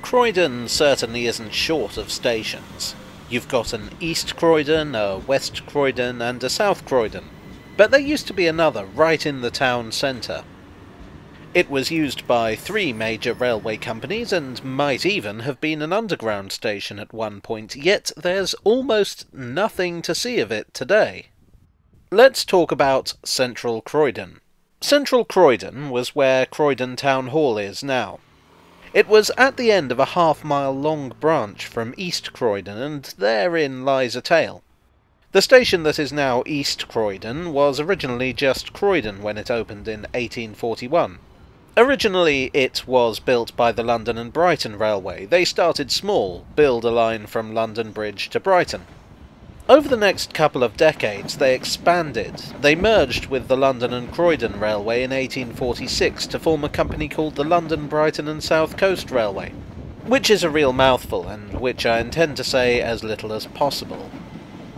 Croydon certainly isn't short of stations. You've got an East Croydon, a West Croydon and a South Croydon, but there used to be another right in the town centre. It was used by 3 major railway companies and might even have been an underground station at one point, yet there's almost nothing to see of it today. Let's talk about Central Croydon. Central Croydon was where Croydon Town Hall is now. It was at the end of a half-mile long branch from East Croydon, and therein lies a tale. The station that is now East Croydon was originally just Croydon when it opened in 1841. Originally it was built by the London and Brighton Railway. They started small, build a line from London Bridge to Brighton. Over the next couple of decades they expanded. They merged with the London and Croydon Railway in 1846 to form a company called the London, Brighton and South Coast Railway, which is a real mouthful and which I intend to say as little as possible.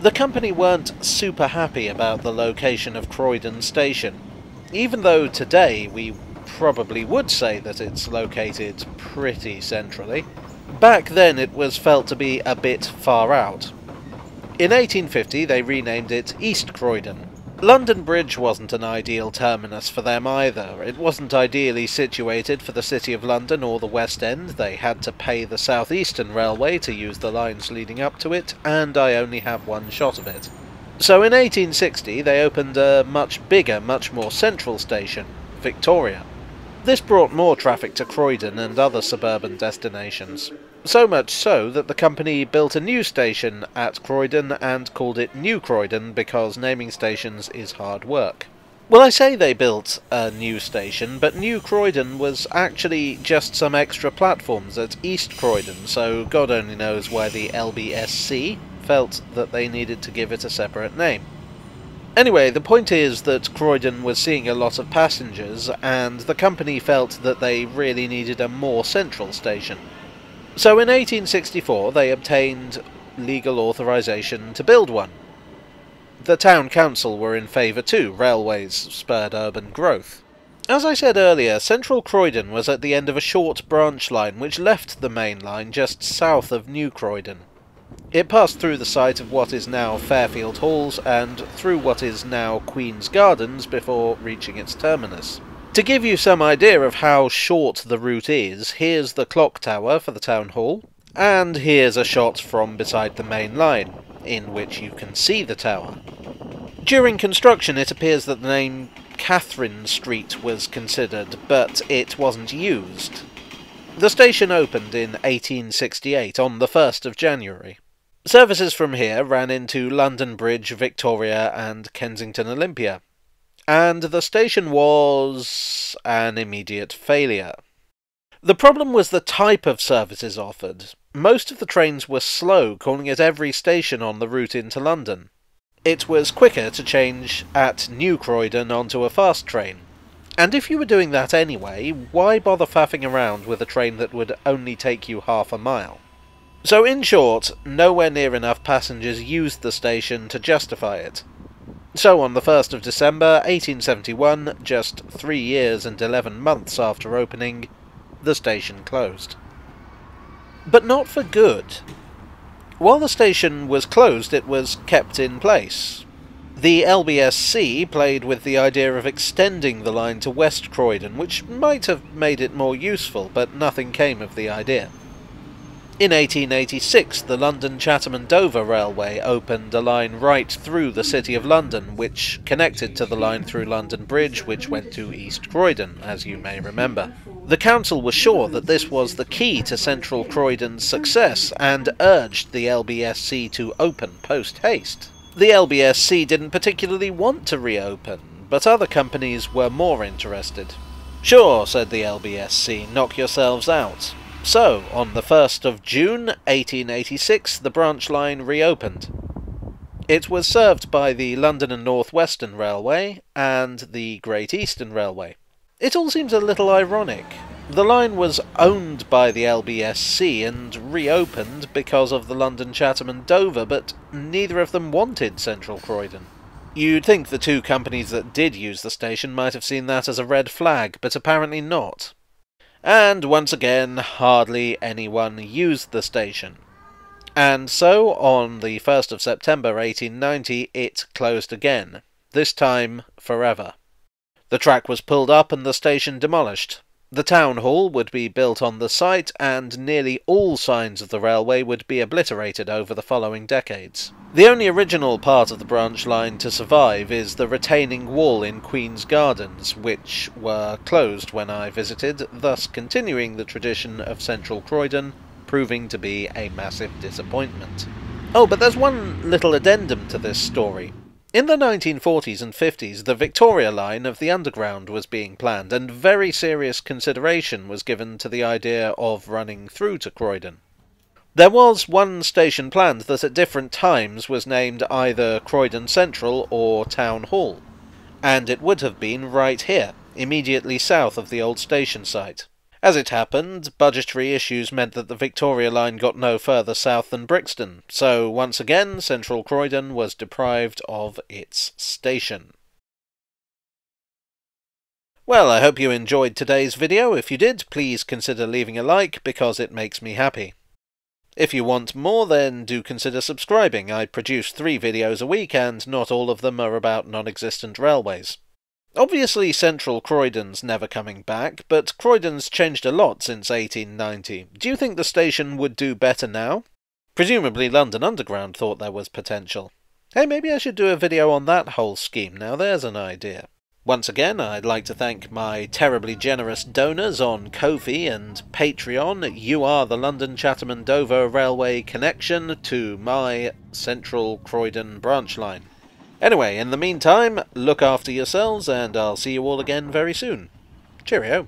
The company weren't super happy about the location of Croydon Station, even though today we probably would say that it's located pretty centrally. Back then it was felt to be a bit far out. In 1850 they renamed it East Croydon. London Bridge wasn't an ideal terminus for them either. It wasn't ideally situated for the City of London or the West End. They had to pay the South Eastern Railway to use the lines leading up to it, and I only have one shot of it. So in 1860 they opened a much bigger, much more central station, Victoria. This brought more traffic to Croydon and other suburban destinations. So much so that the company built a new station at Croydon and called it New Croydon because naming stations is hard work. Well, I say they built a new station, but New Croydon was actually just some extra platforms at East Croydon, so God only knows why the LBSC felt that they needed to give it a separate name. Anyway, the point is that Croydon was seeing a lot of passengers, and the company felt that they really needed a more central station. So in 1864 they obtained legal authorisation to build one. The town council were in favour too. Railways spurred urban growth. As I said earlier, Central Croydon was at the end of a short branch line which left the main line just south of New Croydon. It passed through the site of what is now Fairfield Halls and through what is now Queen's Gardens before reaching its terminus. To give you some idea of how short the route is, here's the clock tower for the town hall, and here's a shot from beside the main line, in which you can see the tower. During construction it appears that the name Catherine Street was considered, but it wasn't used. The station opened in 1868, on the 1st of January. Services from here ran into London Bridge, Victoria and Kensington Olympia. And the station was an immediate failure. The problem was the type of services offered. Most of the trains were slow, calling at every station on the route into London. It was quicker to change at New Croydon onto a fast train. And if you were doing that anyway, why bother faffing around with a train that would only take you half a mile? So in short, nowhere near enough passengers used the station to justify it. So on the 1st of December 1871, just 3 years and 11 months after opening, the station closed. But not for good. While the station was closed, it was kept in place. The LBSC played with the idea of extending the line to West Croydon, which might have made it more useful, but nothing came of the idea. In 1886, the London, Chatham and Dover Railway opened a line right through the City of London, which connected to the line through London Bridge, which went to East Croydon, as you may remember. The council was sure that this was the key to Central Croydon's success, and urged the LBSC to open post-haste. The LBSC didn't particularly want to reopen, but other companies were more interested. "Sure," said the LBSC, "knock yourselves out." So, on the 1st of June 1886, the branch line reopened. It was served by the London and North Western Railway and the Great Eastern Railway. It all seems a little ironic. The line was owned by the LBSC and reopened because of the London, Chatham and Dover, but neither of them wanted Central Croydon. You'd think the 2 companies that did use the station might have seen that as a red flag, but apparently not. and once again hardly anyone used the station. And so, on the 1st of September 1890, it closed again, this time forever. The track was pulled up and the station demolished. The town hall would be built on the site, and nearly all signs of the railway would be obliterated over the following decades. The only original part of the branch line to survive is the retaining wall in Queen's Gardens, which were closed when I visited, thus continuing the tradition of Central Croydon, proving to be a massive disappointment. Oh, but there's one little addendum to this story. In the 1940s and 50s, the Victoria line of the Underground was being planned, and very serious consideration was given to the idea of running through to Croydon. There was one station planned that at different times was named either Croydon Central or Town Hall, and it would have been right here, immediately south of the old station site. As it happened, budgetary issues meant that the Victoria line got no further south than Brixton, so once again Central Croydon was deprived of its station. Well, I hope you enjoyed today's video. If you did, please consider leaving a like, because it makes me happy. If you want more, then do consider subscribing. I produce 3 videos a week, and not all of them are about non-existent railways. Obviously Central Croydon's never coming back, but Croydon's changed a lot since 1890. Do you think the station would do better now? Presumably London Underground thought there was potential. Hey, maybe I should do a video on that whole scheme now, there's an idea. Once again, I'd like to thank my terribly generous donors on Ko-fi and Patreon. You are the London Chatham and Dover Railway connection to my Central Croydon branch line. Anyway, in the meantime, look after yourselves, and I'll see you all again very soon. Cheerio.